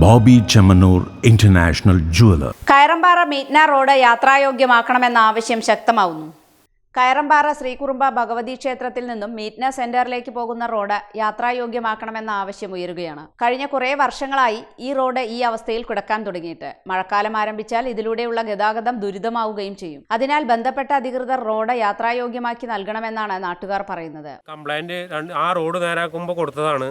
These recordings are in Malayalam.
Bobby Chemmanur international jeweller. കയറമ്പാറ മീറ്റ്ന റോഡ് യാത്രായോഗ്യമാക്കണമെന്ന ആവശ്യം ശക്തമാവുന്നു. കയറമ്പാറ ശ്രീകുറുമ്പ ഭഗവതി ക്ഷേത്രത്തിൽ നിന്നും മീറ്റ്ന സെന്ററിലേക്ക് പോകുന്ന റോഡ് യാത്രായോഗ്യമാക്കണമെന്ന ആവശ്യം ഉയരുകയാണ്. കഴിഞ്ഞ കുറേ വർഷങ്ങളായി ഈ റോഡ് ഈ അവസ്ഥയിൽ കിടക്കാൻ തുടങ്ങിയിട്ട് മഴക്കാലം ആരംഭിച്ചാൽ ഇതിലൂടെയുള്ള ഗതാഗതം ദുരിതമാവുകയും ചെയ്യും. അതിനാൽ ബന്ധപ്പെട്ട അധികൃതർ റോഡ് യാത്രായോഗ്യമാക്കി നൽകണമെന്നാണ് നാട്ടുകാർ പറയുന്നത്. കംപ്ലൈന്റ് ആ റോഡ് നേരാക്കുമ്പോൾ കൊടുത്തതാണ്,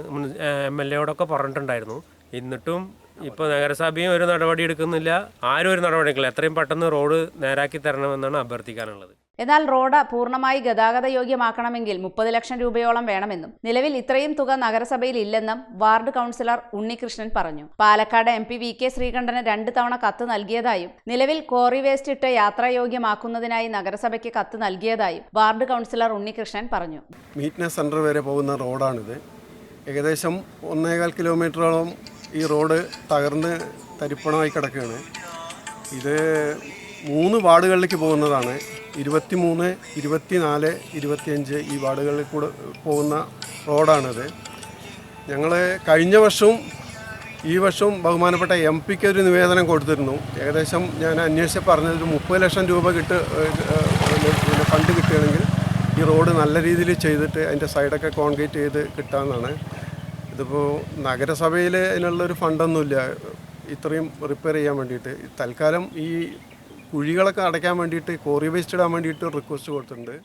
MLA പറഞ്ഞിട്ടുണ്ടായിരുന്നു. എന്നിട്ടും ഇപ്പോൾ നഗരസഭയും ഒരു നടപടി എടുക്കുന്നില്ല, ആരും ഒരു നടപടി എടുക്കില്ല. എത്രയും പെട്ടെന്ന് റോഡ് നേരാക്കി തരണമെന്നാണ് അഭ്യർത്ഥിക്കാനുള്ളത്. എന്നാൽ റോഡ് പൂർണ്ണമായി ഗതാഗത യോഗ്യമാക്കണമെങ്കിൽ 30 ലക്ഷം രൂപയോളം വേണമെന്നും നിലവിൽ ഇത്രയും തുക നഗരസഭയിൽ ഇല്ലെന്നും വാർഡ് കൗൺസിലർ ഉണ്ണികൃഷ്ണൻ പറഞ്ഞു. പാലക്കാട് MP VK ശ്രീകണ്ഠന് 2 തവണ കത്ത് നൽകിയതായും നിലവിൽ ക്വാറി വേസ്റ്റ് ഇട്ട് യാത്രായോഗ്യമാക്കുന്നതിനായി നഗരസഭയ്ക്ക് കത്ത് നൽകിയതായും വാർഡ് കൗൺസിലർ ഉണ്ണികൃഷ്ണൻ പറഞ്ഞു. മീറ്റ്ന സെൻറ്റർ വരെ പോകുന്ന റോഡാണിത്. ഏകദേശം 1.25 കിലോമീറ്ററോളം ഈ റോഡ് തകർന്ന് തരിപ്പണമായി കിടക്കുകയാണ്. ഇത് 3 വാർഡുകളിലേക്ക് പോകുന്നതാണ്. 23, 24, 25 ഈ വാർഡുകളിൽ കൂടെ പോകുന്ന റോഡാണിത്. ഞങ്ങൾ കഴിഞ്ഞ വർഷവും ഈ വർഷവും ബഹുമാനപ്പെട്ട MP ഒരു നിവേദനം കൊടുത്തിരുന്നു. ഏകദേശം ഞാൻ അന്വേഷിച്ച് പറഞ്ഞത് 30 ലക്ഷം രൂപ ഫണ്ട് കിട്ടുകയാണെങ്കിൽ ഈ റോഡ് നല്ല രീതിയിൽ ചെയ്തിട്ട് അതിൻ്റെ സൈഡൊക്കെ കോൺക്രീറ്റ് ചെയ്ത് കിട്ടാമെന്നാണ്. ഇതിപ്പോൾ നഗരസഭയിൽ അതിനുള്ളൊരു ഫണ്ടൊന്നുമില്ല ഇത്രയും റിപ്പയർ ചെയ്യാൻ വേണ്ടിയിട്ട്. തൽക്കാലം ഈ കുഴികളൊക്കെ അടയ്ക്കാൻ വേണ്ടിയിട്ട്, ക്വാറി വേസ്റ്റ് ഇടാൻ വേണ്ടിയിട്ട് റിക്വസ്റ്റ് കൊടുത്തിട്ടുണ്ട്.